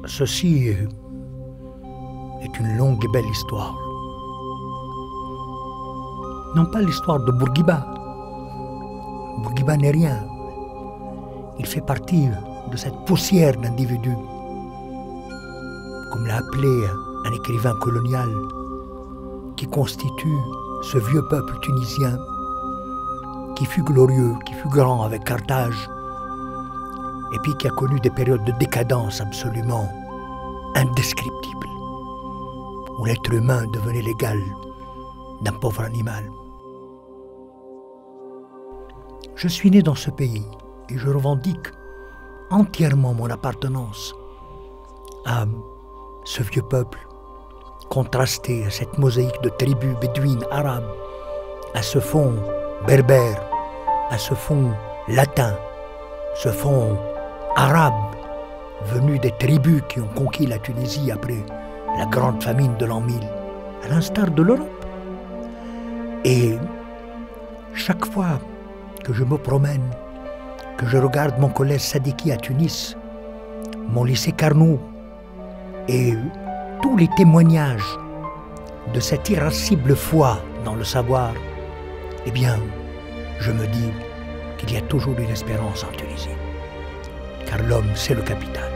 Ceci est une longue et belle histoire. Non pas l'histoire de Bourguiba. Bourguiba n'est rien. Il fait partie de cette poussière d'individus, comme l'a appelé un écrivain colonial, qui constitue ce vieux peuple tunisien qui fut glorieux, qui fut grand avec Carthage, et puis qui a connu des périodes de décadence absolument indescriptibles, où l'être humain devenait l'égal d'un pauvre animal. Je suis né dans ce pays et je revendique entièrement mon appartenance à ce vieux peuple, contrasté à cette mosaïque de tribus bédouines arabes, à ce fond berbère, à ce fond latin, ce fond arabe venu des tribus qui ont conquis la Tunisie après la grande famine de l'an 1000, à l'instar de l'Europe. Et chaque fois que je me promène, que je regarde mon collège Sadiki à Tunis, mon lycée Carnot, et tous les témoignages de cette irascible foi dans le savoir, eh bien, je me dis qu'il y a toujours une espérance en Tunisie. Car l'homme, c'est le capital.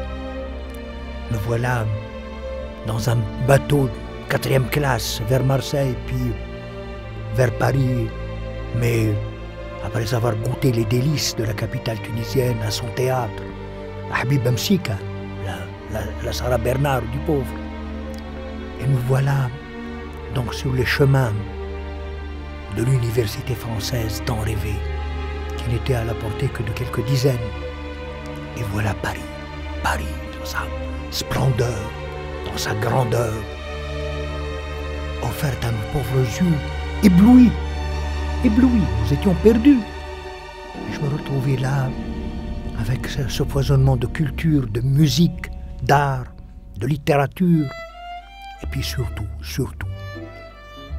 Me voilà dans un bateau 4e classe vers Marseille, puis vers Paris, mais après avoir goûté les délices de la capitale tunisienne, à son théâtre, à Habib Msika, la Sarah Bernard du pauvre. Et nous voilà donc sur les chemins de l'université française tant rêvée, qui n'était à la portée que de quelques dizaines. Et voilà Paris, Paris dans sa splendeur, dans sa grandeur, offerte à nos pauvres yeux, éblouis, éblouis, nous étions perdus. Et je me retrouvais là, avec ce foisonnement de culture, de musique, d'art, de littérature, et puis surtout,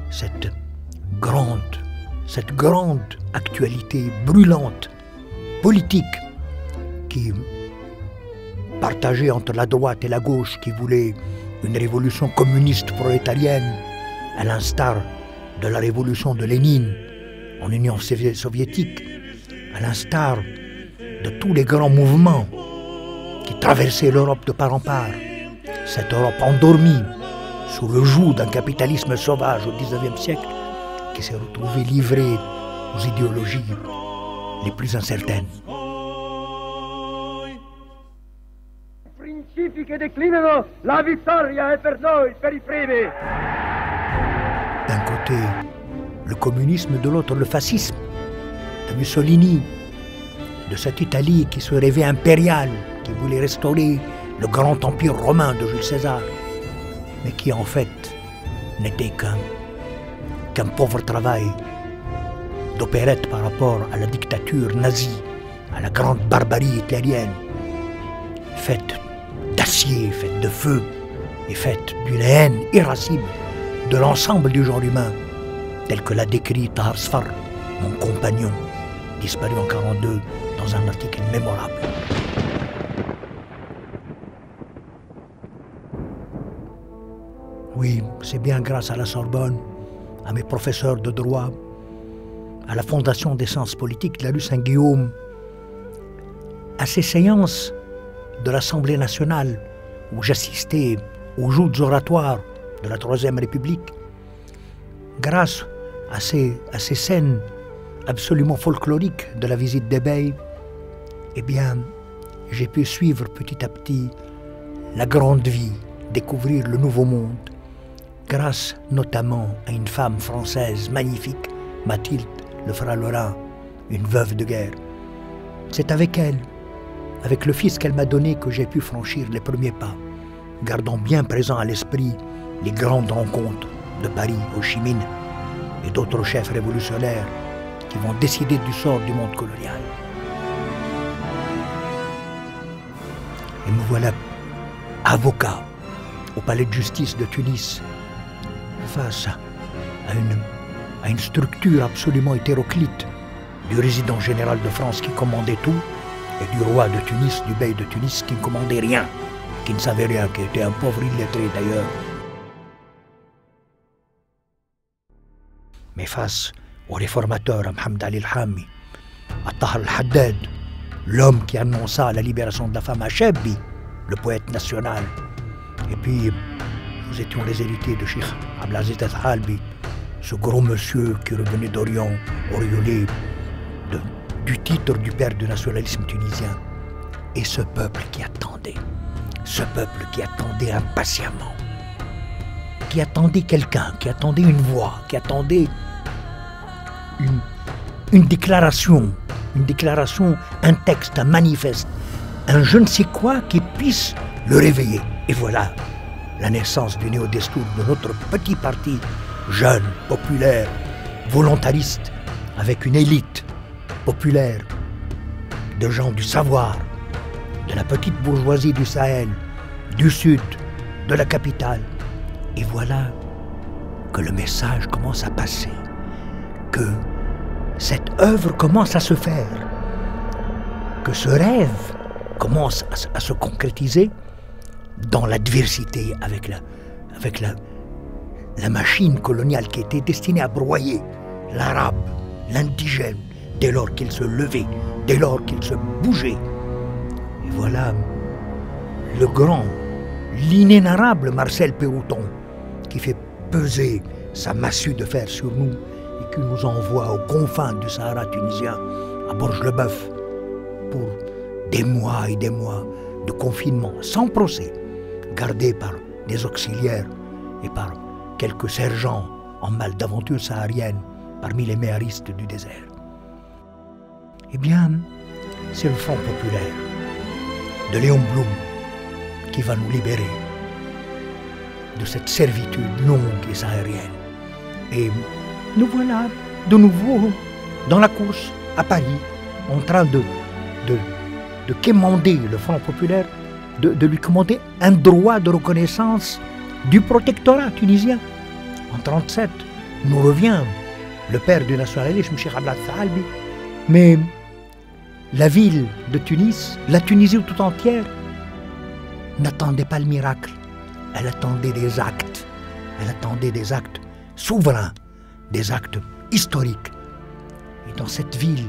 cette grande actualité brûlante, politique, qui, partagée entre la droite et la gauche, qui voulait une révolution communiste prolétarienne, à l'instar de la révolution de Lénine en Union soviétique, à l'instar de tous les grands mouvements qui traversaient l'Europe de part en part, cette Europe endormie sous le joug d'un capitalisme sauvage au XIXe siècle, qui s'est retrouvée livrée aux idéologies les plus incertaines. Principi che declinano, la vittoria è per noi, per i primi. D'un côté, le communisme, de l'autre, le fascisme, de Mussolini, de cette Italie qui se rêvait impériale, qui voulait restaurer le grand empire romain de Jules César, mais qui en fait n'était qu'un pauvre travail d'opérette par rapport à la dictature nazie, à la grande barbarie hitlérienne, faite d'acier, faite de feu, et faite d'une haine irascible de l'ensemble du genre humain, tel que l'a décrit Tahar Sfar, mon compagnon, disparu en 1942 dans un article mémorable. Oui, c'est bien grâce à la Sorbonne, à mes professeurs de droit, à la Fondation des sciences politiques de la rue Saint-Guillaume, à ces séances de l'Assemblée nationale où j'assistais aux joutes oratoires de la Troisième République, grâce à ces scènes absolument folkloriques de la visite d'Ebeille, eh bien, j'ai pu suivre petit à petit la grande vie, découvrir le nouveau monde, grâce notamment à une femme française magnifique, Mathilde Lefranc-Laurent, une veuve de guerre. C'est avec elle, avec le fils qu'elle m'a donné, que j'ai pu franchir les premiers pas, gardant bien présent à l'esprit les grandes rencontres de Paris, Ho Chi Minh et d'autres chefs révolutionnaires qui vont décider du sort du monde colonial. Et me voilà avocat au palais de justice de Tunis, face à une structure absolument hétéroclite du résident général de France qui commandait tout, et du roi de Tunis, du bey de Tunis qui ne commandait rien. qui ne savait rien, qui était un pauvre illettré d'ailleurs. Mais face au réformateur Mohamed Ali El-Hammi, à Tahar El-Haddad, l'homme qui annonça la libération de la femme à Chebbi, le poète national. Et puis, nous étions les héritiers de Cheikh Abdelaziz Al-Halbi, ce gros monsieur qui revenait d'Orient, auréolé du titre du père du nationalisme tunisien. Et ce peuple qui attendait impatiemment, qui attendait quelqu'un, qui attendait une voix, qui attendait une déclaration, un texte, un manifeste, un je ne sais quoi qui puisse le réveiller. Et voilà la naissance du néo-destour de notre petit parti, jeune, populaire, volontariste, avec une élite populaire, de gens du savoir, de la petite bourgeoisie du Sahel, du Sud, de la capitale. Et voilà que le message commence à passer, que cette œuvre commence à se faire, que ce rêve commence à se concrétiser dans l'adversité avec la machine coloniale qui était destinée à broyer l'arabe, l'indigène, dès lors qu'il se levait, dès lors qu'il se bougeait. Et voilà le grand, l'inénarrable Marcel Pérouton qui fait peser sa massue de fer sur nous et qui nous envoie aux confins du Sahara tunisien, à Bourges-le-Bœuf, pour des mois et des mois de confinement sans procès, gardés par des auxiliaires et par quelques sergents en mal d'aventure saharienne parmi les méharistes du désert. Eh bien, c'est le Front populaire de Léon Blum qui va nous libérer de cette servitude longue et saharienne. Et nous voilà de nouveau dans la course à Paris, en train de quémander le Front populaire, de lui commander un droit de reconnaissance du protectorat tunisien. En 1937, nous revient le père du nationalisme, Cheikh Abdelaziz Al-Halbi, mais la ville de Tunis, la Tunisie tout entière, n'attendait pas le miracle. Elle attendait des actes. Elle attendait des actes souverains, des actes historiques. Et dans cette ville,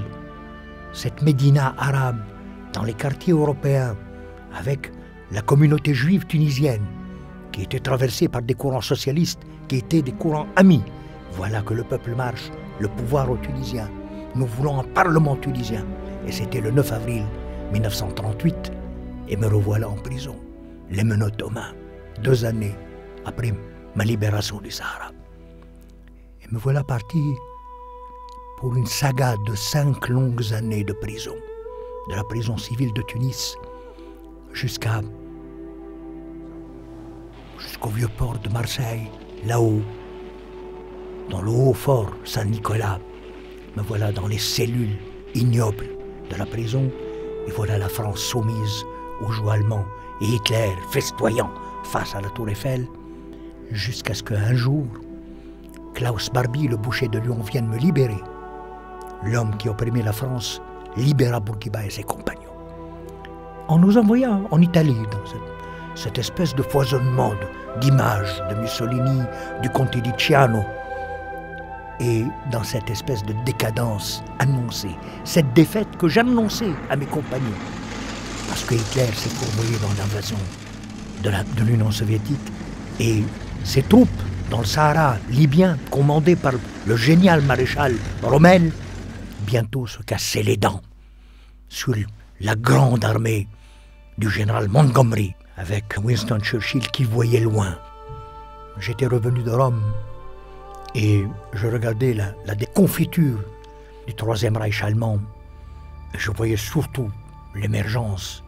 cette médina arabe, dans les quartiers européens, avec la communauté juive tunisienne, qui était traversée par des courants socialistes, qui étaient des courants amis, voilà que le peuple marche, le pouvoir aux Tunisiens. Nous voulons un parlement tunisien. Et c'était le 9 avril 1938, et me revoilà en prison, les menottes aux mains, 2 années après ma libération du Sahara. Et me voilà parti pour une saga de 5 longues années de prison, de la prison civile de Tunis jusqu'au vieux port de Marseille, là-haut, dans le haut fort Saint-Nicolas. Me voilà dans les cellules ignobles de la prison, et voilà la France soumise aux joues allemands et Hitler festoyant face à la Tour Eiffel, jusqu'à ce qu'un jour, Klaus Barbie, le boucher de Lyon, vienne me libérer. L'homme qui opprimait la France libéra Bourguiba et ses compagnons, en nous envoyant en Italie, dans cette espèce de foisonnement d'images de Mussolini, du Conte di Ciano, et dans cette espèce de décadence annoncée, cette défaite que j'annonçais à mes compagnons, parce que Hitler s'est fourvoyé dans l'invasion de l'Union soviétique, et ses troupes dans le Sahara libyen, commandées par le génial maréchal Rommel, bientôt se cassaient les dents sur la grande armée du général Montgomery, avec Winston Churchill qui voyait loin. J'étais revenu de Rome, et je regardais la déconfiture du Troisième Reich allemand. Et je voyais surtout l'émergence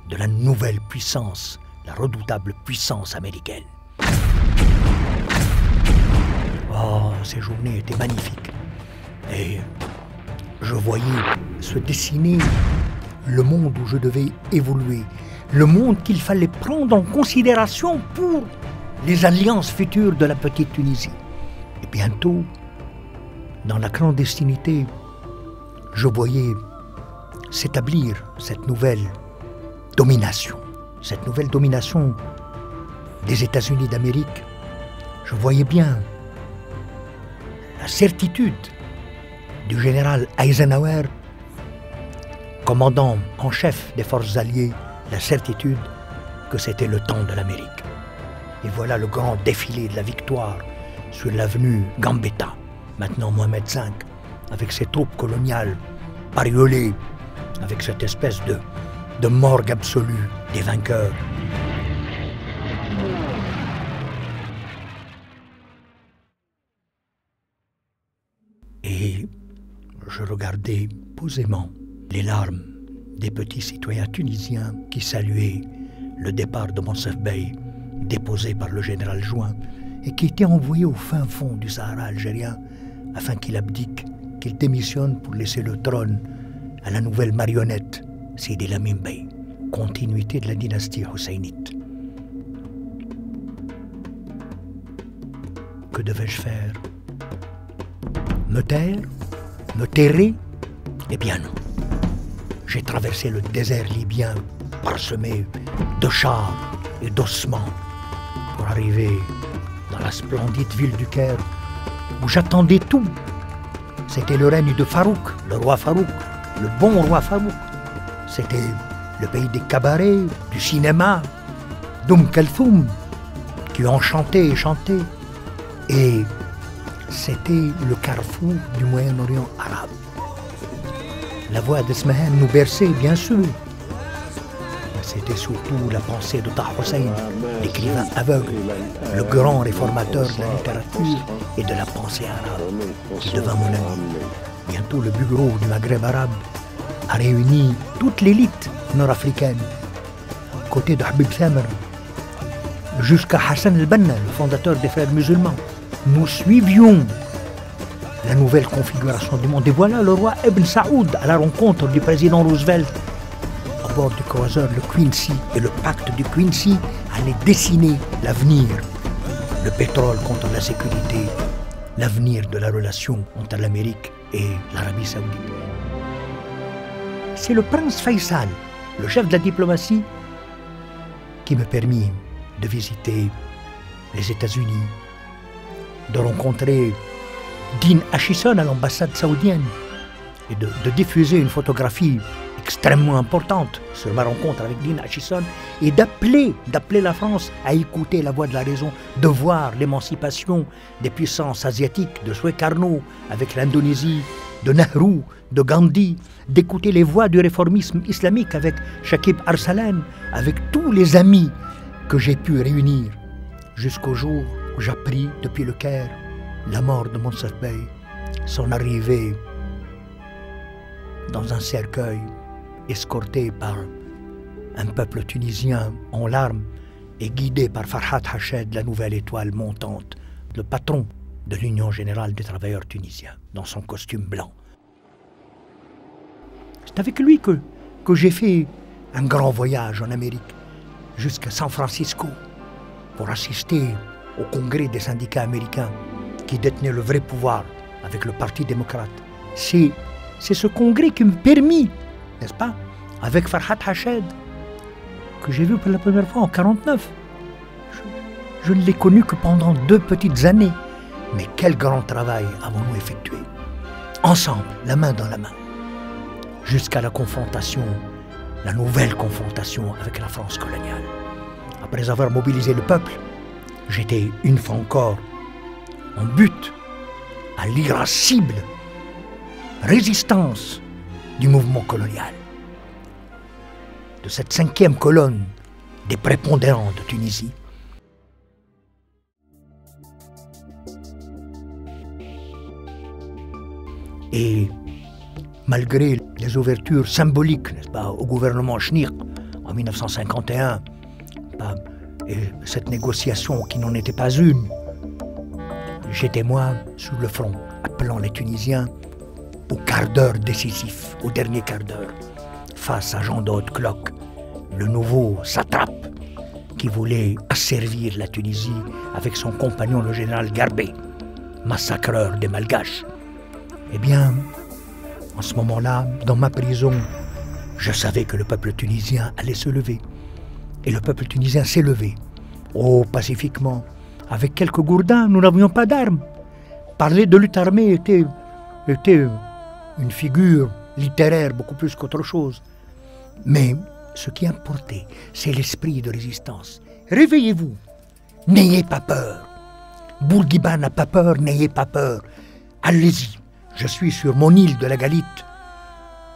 de la nouvelle puissance, la redoutable puissance américaine. Oh, ces journées étaient magnifiques. Et je voyais se dessiner le monde où je devais évoluer, le monde qu'il fallait prendre en considération pour les alliances futures de la petite Tunisie. Et bientôt, dans la clandestinité, je voyais s'établir cette nouvelle domination cette nouvelle domination des États-Unis d'Amérique, je voyais bien la certitude du général Eisenhower, commandant en chef des forces alliées, la certitude que c'était le temps de l'Amérique. Et voilà le grand défilé de la victoire sur l'avenue Gambetta, maintenant Mohamed V, avec ses troupes coloniales bariolées, avec cette espèce de morgue absolue des vainqueurs. Et je regardais posément les larmes des petits citoyens tunisiens qui saluaient le départ de Moncef Bey, déposé par le général Juin, et qui était envoyé au fin fond du Sahara algérien afin qu'il abdique, qu'il démissionne pour laisser le trône à la nouvelle marionnette, Sidi Lamine Bey, continuité de la dynastie husseynite. Que devais-je faire? Me taire? Me terrer? Eh bien non. J'ai traversé le désert libyen parsemé de chars et d'ossements pour arriver dans la splendide ville du Caire où j'attendais tout. C'était le règne de Farouk, le roi Farouk, le bon roi Farouk. C'était le pays des cabarets, du cinéma, Kalthoum, qui ont chanté et chanté. Et c'était le carrefour du Moyen-Orient arabe. La voix d'Esmahan nous berçait, bien sûr. C'était surtout la pensée de Taha Hussein, l'écrivain aveugle, le grand réformateur de la littérature et de la pensée arabe, qui devint mon ami. Bientôt, le bureau du Maghreb arabe a réuni toute l'élite nord-africaine, côté de Habib Thamr, jusqu'à Hassan el-Banna, le fondateur des Frères musulmans. Nous suivions la nouvelle configuration du monde. Et voilà le roi Ibn Saoud à la rencontre du président Roosevelt à bord du croiseur le Quincy. Et le pacte du Quincy allait dessiner l'avenir. Le pétrole contre la sécurité, l'avenir de la relation entre l'Amérique et l'Arabie Saoudite. C'est le prince Faisal, le chef de la diplomatie, qui me permit de visiter les États-Unis, de rencontrer Dean Acheson à l'ambassade saoudienne et de diffuser une photographie extrêmement importante sur ma rencontre avec Dean Acheson et d'appeler la France à écouter la voix de la raison, de voir l'émancipation des puissances asiatiques, de Sukarno avec l'Indonésie, de Nehru, de Gandhi, d'écouter les voix du réformisme islamique avec Shakib Arsalan, avec tous les amis que j'ai pu réunir jusqu'au jour où j'appris depuis le Caire la mort de Moncef Bey, son arrivée dans un cercueil escorté par un peuple tunisien en larmes et guidé par Farhat Hached, la nouvelle étoile montante, le patron de l'Union générale des travailleurs tunisiens, dans son costume blanc. C'est avec lui que j'ai fait un grand voyage en Amérique, jusqu'à San Francisco, pour assister au congrès des syndicats américains qui détenaient le vrai pouvoir avec le Parti démocrate. C'est ce congrès qui me permit, n'est-ce pas, avec Farhat Hached, que j'ai vu pour la première fois en 1949. Je ne l'ai connu que pendant 2 petites années. Mais quel grand travail avons-nous effectué, ensemble, la main dans la main, jusqu'à la confrontation, la nouvelle confrontation avec la France coloniale. Après avoir mobilisé le peuple, j'étais une fois encore en but à l'irascible résistance du mouvement colonial, de cette 5e colonne des prépondérants de Tunisie. Et malgré les ouvertures symboliques, n'est-ce pas, au gouvernement Schnick en 1951, et cette négociation qui n'en était pas une, j'étais moi sur le front, appelant les Tunisiens au quart d'heure décisif, au dernier quart d'heure, face à Jean-Claude Clock, le nouveau satrape qui voulait asservir la Tunisie avec son compagnon le général Garbet, massacreur des Malgaches. Eh bien, en ce moment-là, dans ma prison, je savais que le peuple tunisien allait se lever. Et le peuple tunisien s'est levé. Oh, pacifiquement. Avec quelques gourdins, nous n'avions pas d'armes. Parler de lutte armée était une figure littéraire beaucoup plus qu'autre chose. Mais ce qui importait, c'est l'esprit de résistance. Réveillez-vous. N'ayez pas peur. Bourguiba n'a pas peur, n'ayez pas peur. Allez-y. Je suis sur mon île de la Galite,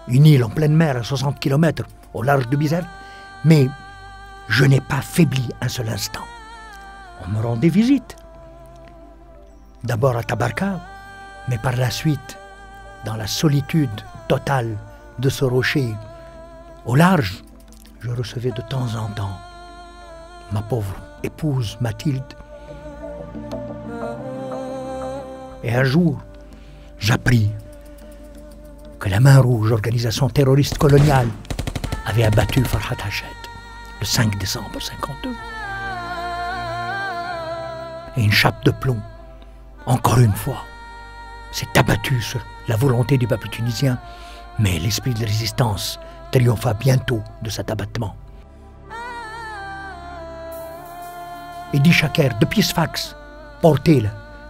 une île en pleine mer à 60 km au large de Bizerte, mais je n'ai pas faibli un seul instant. On me rendait visite. D'abord à Tabarka, mais par la suite, dans la solitude totale de ce rocher, au large, je recevais de temps en temps ma pauvre épouse Mathilde. Et un jour, j'appris que la Main Rouge, organisation terroriste coloniale, avait abattu Farhat Hached le 5 décembre 1952. Et une chape de plomb, encore une fois, s'est abattue sur la volonté du peuple tunisien, mais l'esprit de résistance triompha bientôt de cet abattement. Edi Chaker, depuis Sfax, portait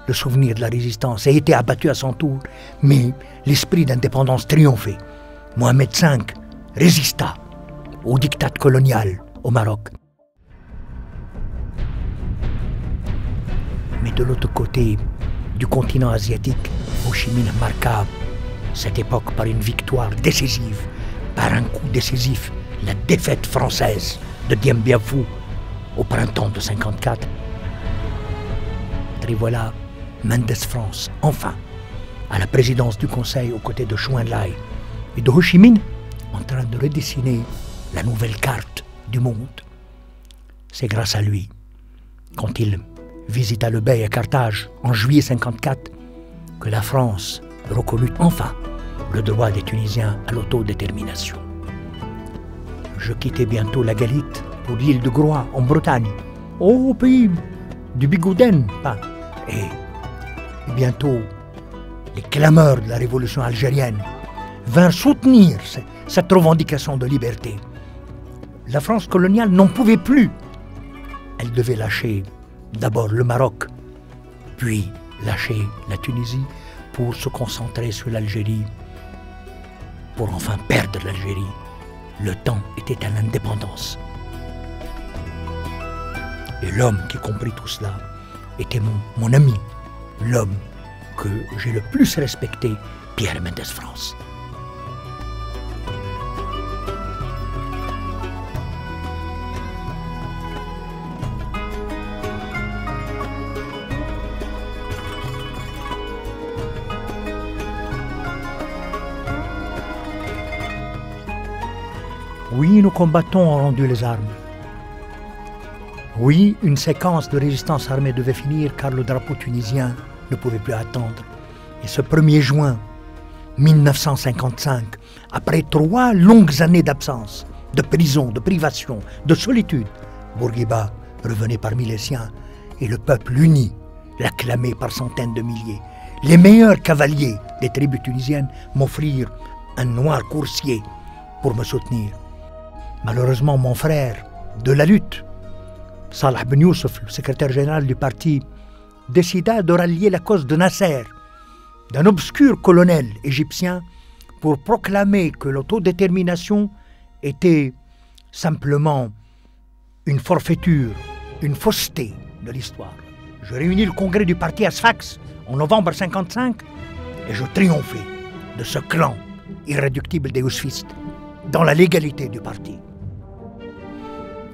le souvenir de la résistance et était abattu à son tour, mais l'esprit d'indépendance triomphait. Mohamed V résista au diktat colonial au Maroc. Mais de l'autre côté du continent asiatique, Ho Chi Minh marqua cette époque par une victoire décisive, par un coup décisif, la défaite française de Dien Bien Phu au printemps de 1954. Et voilà Mendes France, enfin, à la présidence du Conseil aux côtés de Chou En-lai et de Ho Chi Minh, en train de redessiner la nouvelle carte du monde. C'est grâce à lui, quand il visita le Bey à Carthage en juillet 1954, que la France reconnut enfin le droit des Tunisiens à l'autodétermination. Je quittais bientôt la Galite pour l'île de Groix en Bretagne, au pays du Bigouden, et bientôt les clameurs de la révolution algérienne vinrent soutenir cette revendication de liberté. La France coloniale n'en pouvait plus. Elle devait lâcher d'abord le Maroc, puis lâcher la Tunisie pour se concentrer sur l'Algérie, pour enfin perdre l'Algérie. Le temps était à l'indépendance. Et l'homme qui comprit tout cela était mon ami, l'homme que j'ai le plus respecté, Pierre Mendès France. Oui, nos combattants ont rendu les armes. Oui, une séquence de résistance armée devait finir car le drapeau tunisien ne pouvait plus attendre. Et ce 1er juin 1955, après 3 longues années d'absence, de prison, de privation, de solitude, Bourguiba revenait parmi les siens et le peuple uni l'acclamait par centaines de milliers. Les meilleurs cavaliers des tribus tunisiennes m'offrirent un noir coursier pour me soutenir. Malheureusement, mon frère de la lutte, Salah Ben Youssef, le secrétaire général du parti, décida de rallier la cause de Nasser, d'un obscur colonel égyptien, pour proclamer que l'autodétermination était simplement une forfaiture, une fausseté de l'histoire. Je réunis le congrès du parti à Sfax en novembre 1955 et je triomphais de ce clan irréductible des ousfistes dans la légalité du parti.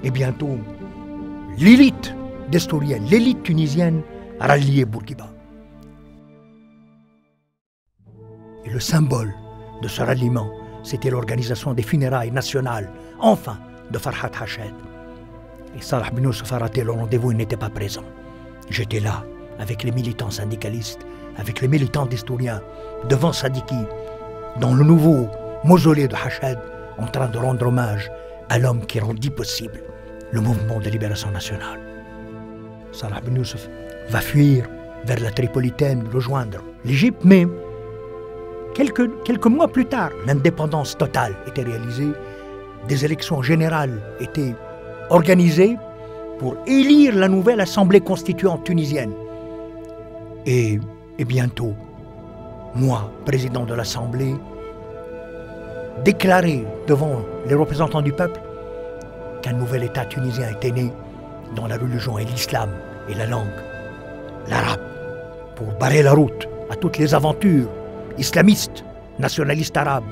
Et bientôt, l'élite destourienne, l'élite tunisienne a rallié Bourguiba. Et le symbole de ce ralliement, c'était l'organisation des funérailles nationales, enfin, de Farhat Hached. Et Salah Ben Youssef a raté le rendez-vous, il n'était pas présent. J'étais là, avec les militants syndicalistes, avec les militants d'historiens, devant Sadiki, dans le nouveau mausolée de Hached, en train de rendre hommage à l'homme qui rendit possible le mouvement de libération nationale. Salah Ben Youssef va fuir vers la Tripolitaine, rejoindre l'Égypte, mais quelques mois plus tard, l'indépendance totale était réalisée, des élections générales étaient organisé pour élire la nouvelle Assemblée constituante tunisienne. Et bientôt, moi, président de l'Assemblée, déclarer devant les représentants du peuple qu'un nouvel État tunisien était né dont la religion est l'islam et la langue, l'arabe, pour barrer la route à toutes les aventures islamistes, nationalistes arabes.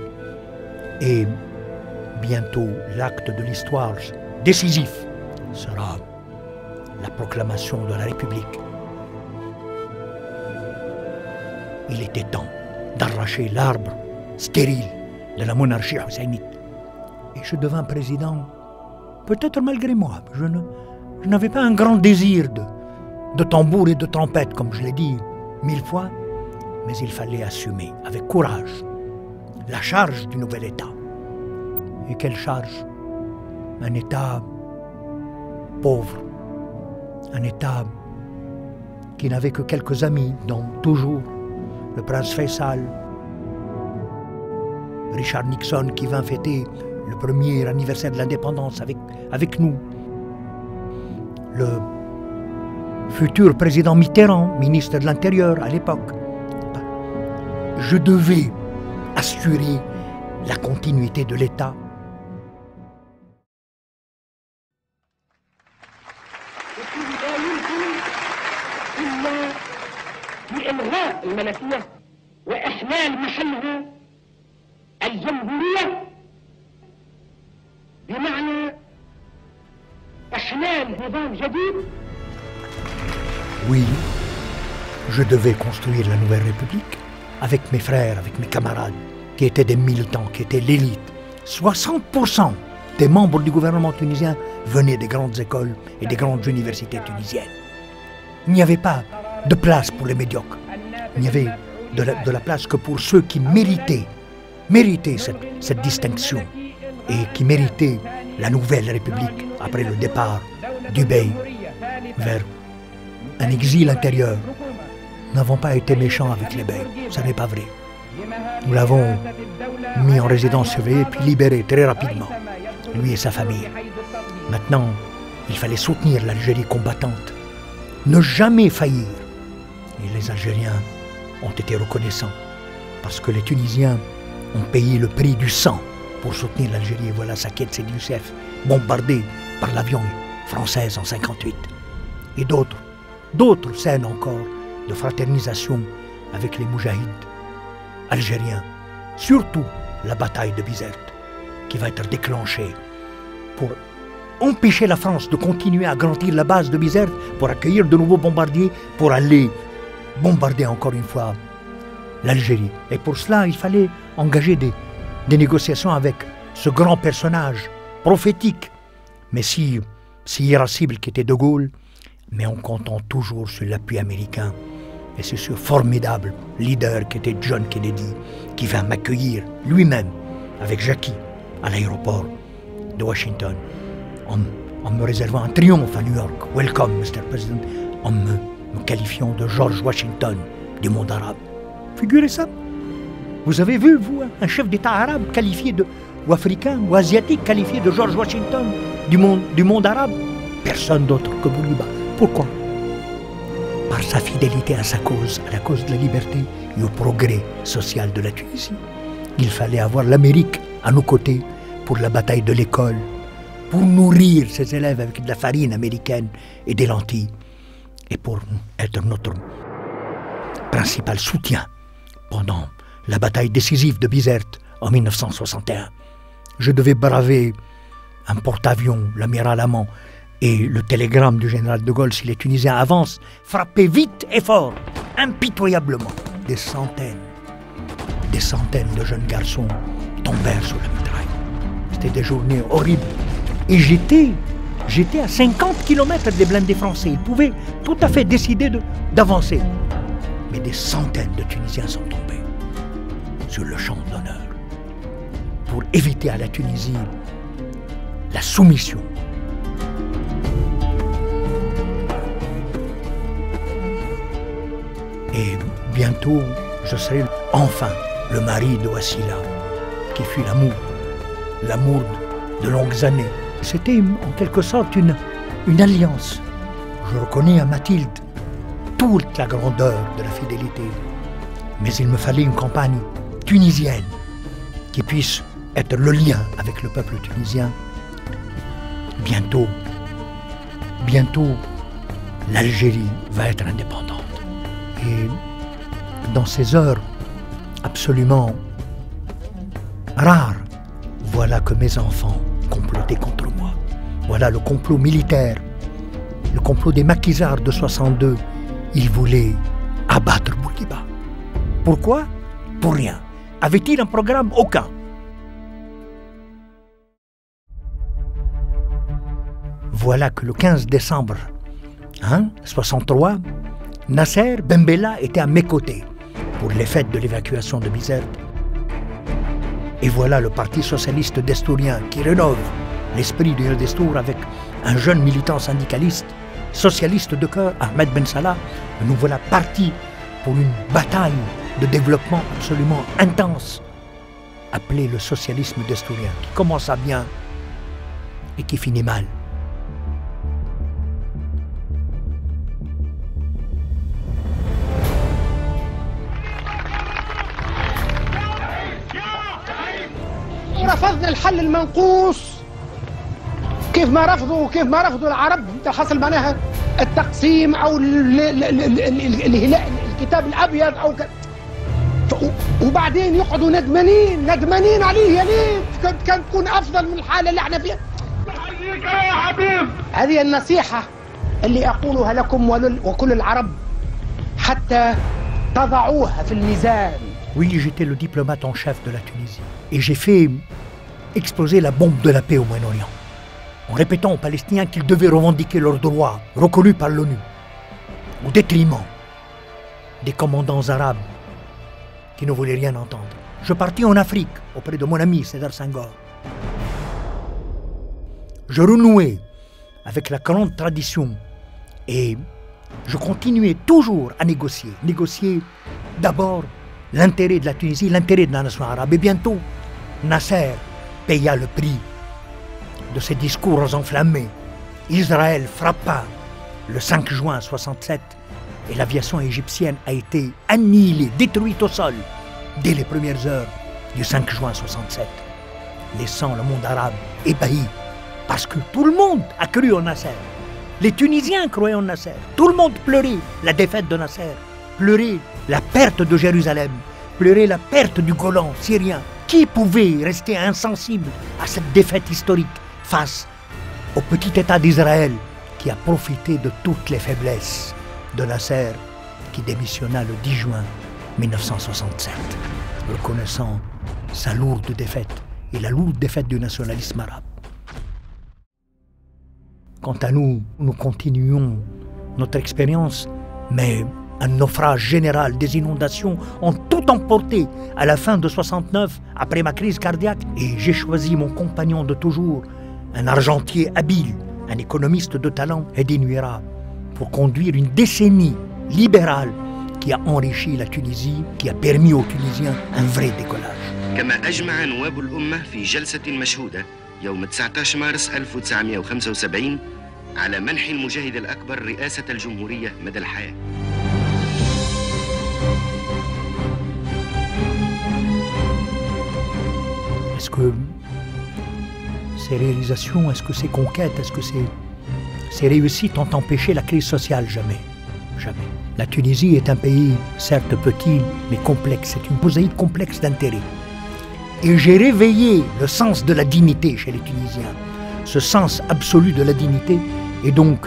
Et bientôt, l'acte de l'histoire décisif sera la proclamation de la République. Il était temps d'arracher l'arbre stérile de la monarchie husseynite. Et je devins président, peut-être malgré moi. Je n'avais pas un grand désir de tambour et de trompette, comme je l'ai dit 1000 fois, mais il fallait assumer avec courage la charge du nouvel État. Et quelle charge? Un État pauvre, un État qui n'avait que quelques amis, dont toujours le prince Faisal, Richard Nixon qui vint fêter le premier anniversaire de l'indépendance avec nous, le futur président Mitterrand, ministre de l'Intérieur à l'époque. Je devais assurer la continuité de l'État. بإلغاء الملكية وإحلال محلها الجمهورية بمعنى إحلال نظام جديد. Oui, je devais construire la nouvelle République avec mes frères, avec mes camarades, qui étaient des militants, qui étaient l'élite. 60% des membres du gouvernement tunisien venaient des grandes écoles et des grandes universités tunisiennes. Il n'y avait pas de place pour les médiocres. Il n'y avait de la place que pour ceux qui méritaient cette distinction et qui méritaient la nouvelle République après le départ du Bey vers un exil intérieur. Nous n'avons pas été méchants avec les Beys, ce n'est pas vrai. Nous l'avons mis en résidence surveillée puis libéré très rapidement, lui et sa famille. Maintenant, il fallait soutenir l'Algérie combattante, ne jamais faillir. Et les Algériens ont été reconnaissants parce que les Tunisiens ont payé le prix du sang pour soutenir l'Algérie. Et voilà Sakiet Youssef, bombardé par l'avion français en 1958. Et d'autres scènes encore de fraternisation avec les moudjahides algériens. Surtout la bataille de Bizerte qui va être déclenchée pour empêcher la France de continuer à agrandir la base de Bizerte pour accueillir de nouveaux bombardiers pour aller bombarder encore une fois l'Algérie. Et pour cela, il fallait engager des négociations avec ce grand personnage prophétique, mais si irascible qu'était De Gaulle, mais en comptant toujours sur l'appui américain et sur ce formidable leader qui était John Kennedy, qui vint m'accueillir lui-même avec Jackie à l'aéroport de Washington en me réservant un triomphe à New York. Welcome, Mr. President, en me qualifiant de George Washington du monde arabe. Figurez ça. Vous avez vu, vous, un chef d'État arabe qualifié ou africain ou asiatique qualifié de George Washington du monde arabe? Personne d'autre que Bouliba. Pourquoi? Par sa fidélité à sa cause, à la cause de la liberté et au progrès social de la Tunisie. Il fallait avoir l'Amérique à nos côtés pour la bataille de l'école, pour nourrir ses élèves avec de la farine américaine et des lentilles, et pour être notre principal soutien pendant la bataille décisive de Bizerte en 1961. Je devais braver un porte-avions, l'amiral Amand, et le télégramme du général de Gaulle, si les Tunisiens avancent, frapper vite et fort, impitoyablement. Des centaines de jeunes garçons tombèrent sous la mitraille. C'était des journées horribles. Et j'étais à 50 km des blindés français. Ils pouvaient tout à fait décider d'avancer. Mais des centaines de Tunisiens sont tombés sur le champ d'honneur pour éviter à la Tunisie la soumission. Et bientôt, je serai enfin le mari de Wassila, qui fut l'amour de longues années, C'était en quelque sorte une alliance. Je reconnais à Mathilde toute la grandeur de la fidélité. Mais il me fallait une campagne tunisienne qui puisse être le lien avec le peuple tunisien. Bientôt, l'Algérie va être indépendante. Et dans ces heures absolument rares, voilà que mes enfants complotaient contre moi. Voilà le complot militaire, le complot des maquisards de 62. Ils voulaient abattre Bourguiba. Pourquoi? Pour rien. Avait-il un programme? Aucun. Voilà que le 15 décembre 63, Nasser Bembella était à mes côtés pour les fêtes de l'évacuation de Bizerte. Et voilà le Parti socialiste destourien qui rénove l'esprit de Destour avec un jeune militant syndicaliste, socialiste de cœur, Ahmed Ben Salah. Nous voilà partis pour une bataille de développement absolument intense, appelée le socialisme destourien, qui commença bien et qui finit mal. رفضنا الحل المنقوص كيف ما رفضوا العرب حصل معناها التقسيم او الكتاب الابيض او وبعدين يقعدوا ندمانين عليه. يا ليت كان تكون افضل من الحاله اللي احنا فيها. يا حبيب هذه النصيحه اللي اقولها لكم وكل العرب حتى تضعوها في الميزان. Oui, j'étais le diplomate en chef de la Tunisie et j'ai fait exploser la bombe de la paix au Moyen-Orient en répétant aux Palestiniens qu'ils devaient revendiquer leurs droits reconnus par l'ONU au détriment des commandants arabes qui ne voulaient rien entendre. Je partis en Afrique auprès de mon ami Sédar Senghor. Je renouais avec la grande tradition et je continuais toujours à négocier d'abord l'intérêt de la Tunisie, l'intérêt de la nation arabe. Et bientôt, Nasser paya le prix de ses discours enflammés. Israël frappa le 5 juin 1967 et l'aviation égyptienne a été annihilée, détruite au sol dès les premières heures du 5 juin 1967, laissant le monde arabe ébahi parce que tout le monde a cru en Nasser. Les Tunisiens croyaient en Nasser. Tout le monde pleurait la défaite de Nasser, pleurait la perte de Jérusalem, pleurait la perte du Golan syrien. Qui pouvait rester insensible à cette défaite historique face au petit État d'Israël qui a profité de toutes les faiblesses de Nasser qui démissionna le 10 juin 1967, reconnaissant sa lourde défaite et la lourde défaite du nationalisme arabe. Quant à nous, nous continuons notre expérience, mais un naufrage général, des inondations ont tout emporté à la fin de 69, après ma crise cardiaque. Et j'ai choisi mon compagnon de toujours, un argentier habile, un économiste de talent, Hedi Nuira, pour conduire une décennie libérale qui a enrichi la Tunisie, qui a permis aux Tunisiens un vrai décollage. كما أجمع نواب الأمة في جلسة مشهودة يوم 19 مارس 1975 على منح المجاهد الأكبر رئاسة الجمهورية مدى الحياة. Est-ce que ces réalisations, est-ce que ces conquêtes, est-ce que ces réussites ont empêché la crise sociale? Jamais. Jamais. La Tunisie est un pays, certes petit, mais complexe. C'est une mosaïque complexe d'intérêts. Et j'ai réveillé le sens de la dignité chez les Tunisiens, ce sens absolu de la dignité. Et donc,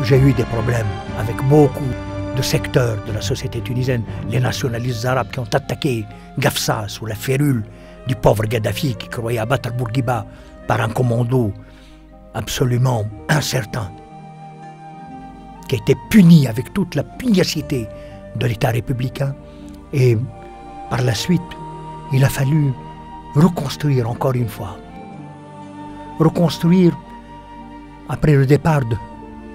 j'ai eu des problèmes avec beaucoup de secteurs de la société tunisienne. Les nationalistes arabes qui ont attaqué Gafsa sous la férule du pauvre Gaddafi qui croyait abattre Bourguiba par un commando absolument incertain, qui a été puni avec toute la pugnacité de l'État républicain. Et par la suite, il a fallu reconstruire encore une fois. Reconstruire après le départ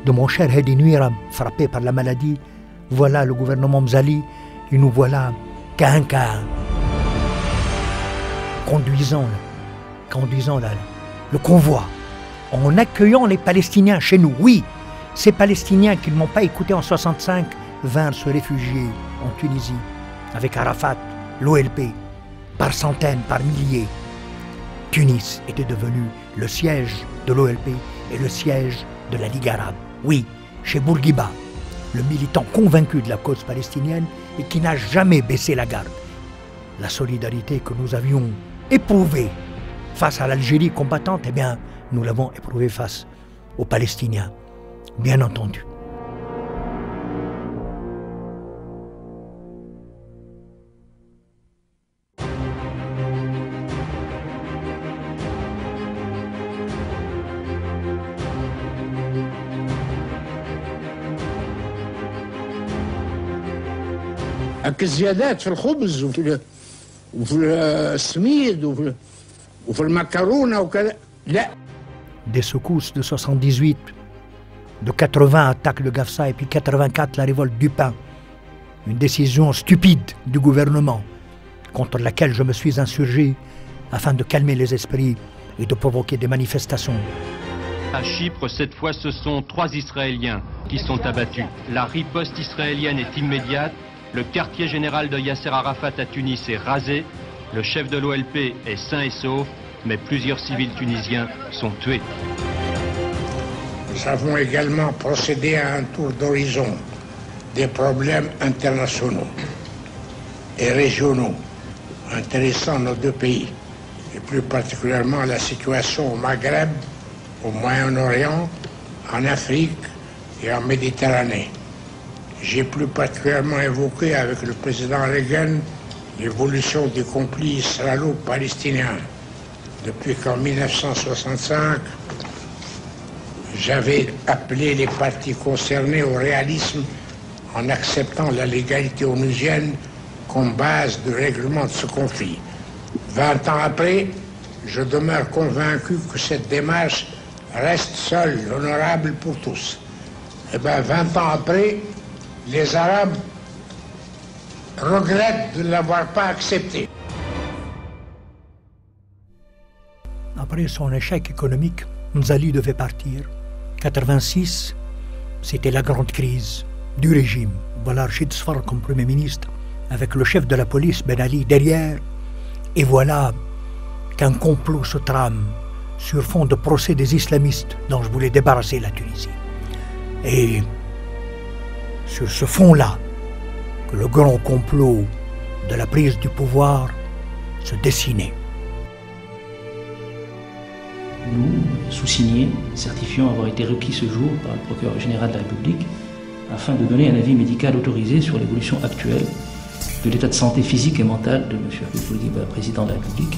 de mon cher Hedi Nuira, frappé par la maladie. Voilà le gouvernement Mzali, et nous voilà qu'à un cas conduisant le convoi en accueillant les Palestiniens chez nous. Oui, ces Palestiniens qui ne m'ont pas écouté en 65 vinrent se réfugier en Tunisie avec Arafat, l'OLP, par centaines, par milliers. Tunis était devenu le siège de l'OLP et le siège de la Ligue arabe. Oui, chez Bourguiba, le militant convaincu de la cause palestinienne et qui n'a jamais baissé la garde. La solidarité que nous avions éprouvée face à l'Algérie combattante, eh bien, nous l'avons éprouvée face aux Palestiniens, bien entendu. هكا الزيادات في الخبز وفي السميد وفي المكرونه وكذا لا. Des secousses de 78, de 80 attaque le Gafsa et puis 84 la révolte du pain. Une décision stupide du gouvernement contre laquelle je me suis insurgé afin de calmer les esprits et de provoquer des manifestations. À Chypre, cette fois, ce sont 3 Israéliens qui sont abattus. La riposte israélienne est immédiate. Le quartier général de Yasser Arafat à Tunis est rasé. Le chef de l'OLP est sain et sauf, mais plusieurs civils tunisiens sont tués. Nous avons également procédé à un tour d'horizon des problèmes internationaux et régionaux intéressant nos deux pays, et plus particulièrement la situation au Maghreb, au Moyen-Orient, en Afrique et en Méditerranée. J'ai plus particulièrement évoqué avec le président Reagan l'évolution du conflit israélo-palestinien. Depuis qu'en 1965, j'avais appelé les parties concernées au réalisme en acceptant la légalité onusienne comme base du règlement de ce conflit. 20 ans après, je demeure convaincu que cette démarche reste seule, honorable pour tous. Et bien, 20 ans après, les Arabes regrettent de ne l'avoir pas accepté. Après son échec économique, Nzali devait partir. 86, c'était la grande crise du régime. Voilà Rachid Sfar comme Premier ministre, avec le chef de la police, Ben Ali, derrière. Et voilà qu'un complot se trame sur fond de procès des islamistes dont je voulais débarrasser la Tunisie. Et sur ce fond-là, que le grand complot de la prise du pouvoir se dessinait. Nous, sous-signés, certifions avoir été requis ce jour par le procureur général de la République afin de donner un avis médical autorisé sur l'évolution actuelle de l'état de santé physique et mental de M. Habib Bourguiba, président de la République.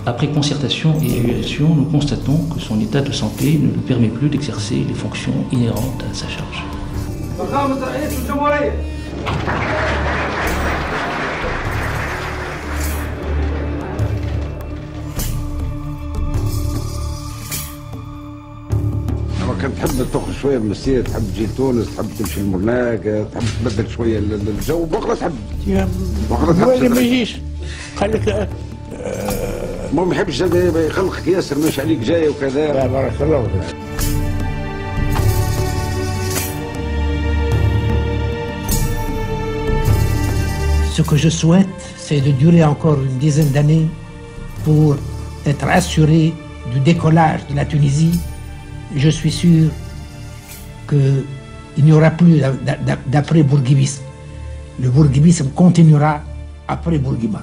Après concertation et évaluation, nous constatons que son état de santé ne lui permet plus d'exercer les fonctions inhérentes à sa charge. كنت تحب تخرج شويه من المسيره، تحب تجي لتونس، تحب تمشي لمرناك، تحب تبدل شويه الجو، بكره تحب وين ما يجيش قال لك ما يحبش يخلقك ياسر ماشي عليك جاي وكذا. لا بارك الله فيك. Ce que je souhaite, c'est de durer encore une dizaine d'années pour être assuré du décollage de la Tunisie. Je suis sûr qu'il n'y aura plus d'après-bourguibisme. Le bourguibisme continuera après Bourguiba.